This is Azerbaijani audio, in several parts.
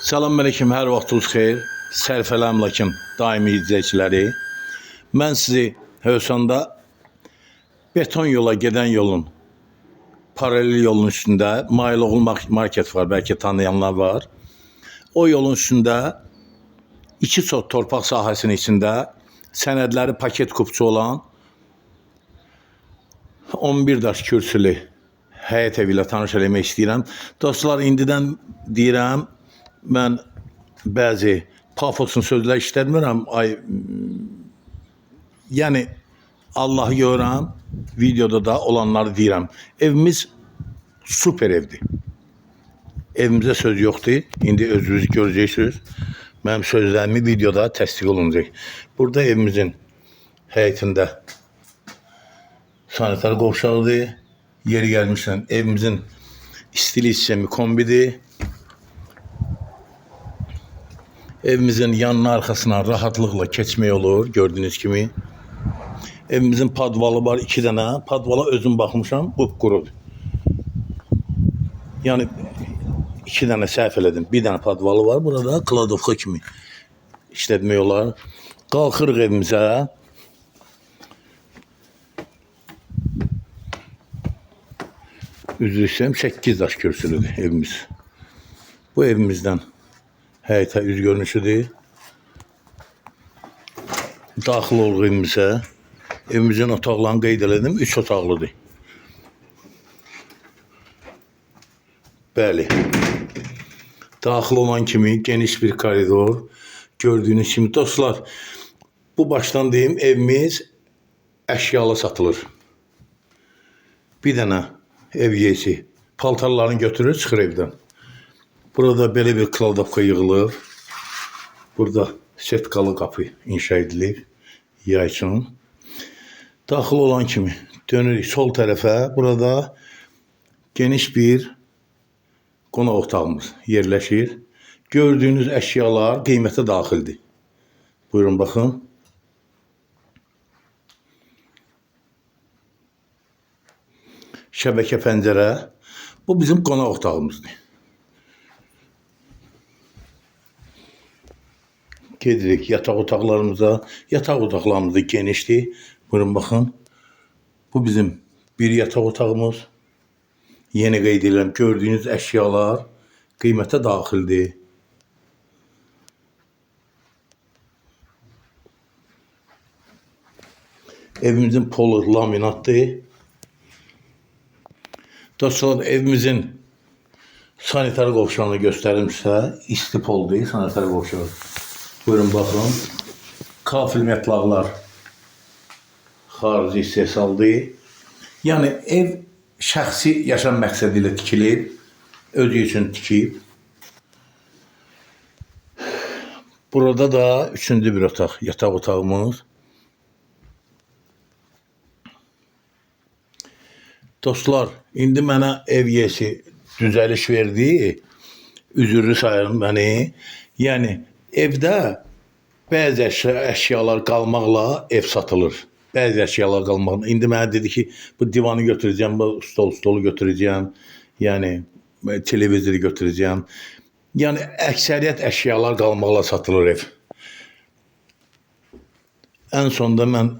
Salam aleyküm, hər vaxtınız xeyir. Sərfələm lakin daimi izləyiciləri. Mən sizi Hövsanda beton yola gedən yolun, paralel yolun üstündə Mayloğlu market var, bəlkə tanıyanlar var. O yolun üstündə 2 sot torpaq sahəsinin içində sənədləri paket kupçu olan 11 daş kürsülü həyət evi ilə tanış eləmək istəyirəm. Dostlar, indidən deyirəm, mən bəzi pafoslu sözlər işlətmirəm. Yəni Allahı görürəm, videoda da olanları deyirəm. Evimiz super evdir. Evimizə söz yoxdur. İndi özünüz görəcəksiniz. Mənim sözlərimi videoda təsdiq olunacaq. Burada evimizin həyətində sanitar qovşağıdır. Yeri gəlmişdən evimizin istili sistemi kombidir. Evimizin yanına arxasına rahatlıqla keçmək olur, gördüyünüz kimi. Evimizin padvalı var, 2 dənə. Padvala özüm baxmışam, qupqurudur. Yəni 2 dənə səhv elədim. 1 dənə padvalı var. Burada kladovka kimi işlətmək olar. Qalxırıq evimizə. Üzr istəyirəm, 8 daş kürsülüdür evimiz. Bu evimizdən həyətə üz görünüşüdür. Daxil oluq evimizə. Evimizin otaqlarını qeyd elədim, 3 otaqlıdır. Bəli. Daxil olan kimi geniş bir koridor. Gördüyünüz kimi dostlar, bu başdan deyim, evimiz əşyalı satılır. Bir dənə ev yeyisi paltarlarını götürür, çıxır evdən. Burada belə bir kladovka yığılır. Burada setkalı qapı inşa edilir yay üçün. Daxil olan kimi dönürük sol tərəfə. Burada geniş bir qonaq otağımız yerləşir. Gördüyünüz əşyalar qiymətə daxildir. Buyurun, baxın. Şəbəkə pəncərə. Bu bizim qonaq otağımızdır. Gedirik yataq otaqlarımıza. Yataq otaqlarımız da genişdir. Buyurun, baxın. Bu bizim bir yataq otağımız. Yeni qeyd edirəm, gördüyünüz əşyalar qiymətə daxildir. Evimizin polu laminatdır. Dostlar, evimizin sanitar qovşağını göstərimsə, isti poldur sanitar qovşağı. Buyurun, baxın. Kafil mətlaqlar xarici istehsaldır. Yəni ev şəxsi yaşam məqsədi ilə tikilib, özü üçün tikib. Burada da 3-cü bir otaq, yataq otağımız. Dostlar, indi mənə ev yiyəsi düzəliş verdi, üzürlü sayırım məni. Yəni evdə bəzi əşyalar qalmaqla ev satılır. Bəzi əşyalar qalmaqla. İndi mənə dedi ki, bu divanı götürəcəm, bu stolu götürəcəm, yəni televizoru götürəcəm. Yəni əksəriyyət əşyalar qalmaqla satılır ev. Ən sonunda mən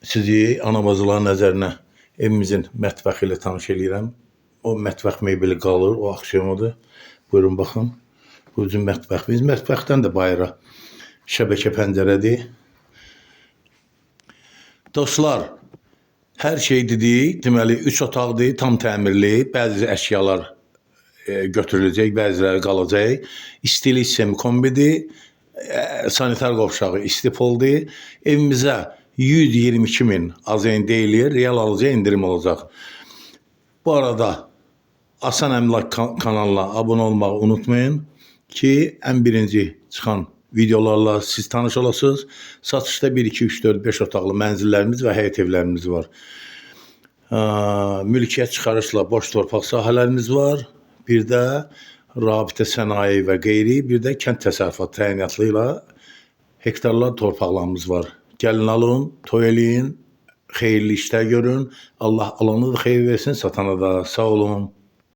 sizi anabacıların nəzərinə evimizin mətbəxi ilə tanış eləyirəm. O mətbəx mebeli qalır, o aksiyonudur. Buyurun, baxın. Bu bizim mətbəximiz. Mətbəxdən də bayıra şəbəkə pəncərədir. Dostlar, hər şey dedik, deməli 3 otaqdır, tam təmirli. Bəzi əşyalar götürüləcək, bəziləri qalacaq. İstili sistemi kombidir. Sanitar qovşağı isti poldur. Evimizə 122.000 azən deyilir, real alıcıya indirim olacaq. Bu arada Asan Əmlak kanalına abunə olmağı unutmayın ki, ən birinci çıxan videolarla siz tanış olasınız. Satışda 1, 2, 3, 4, 5 otaqlı mənzillərimiz və həyət evlərimiz var. Mülkiyyət çıxarışla boş torpaq sahələrimiz var. Bir də rabitə sənaye və qeyri, bir də kənd təsərrüfatı təyinatlı ilə hektarlar torpaqlarımız var. Gəlin alın, toy eləyin, xeyirli işlər görün. Allah alanı da xeyir versin, satana da. Sağ olun.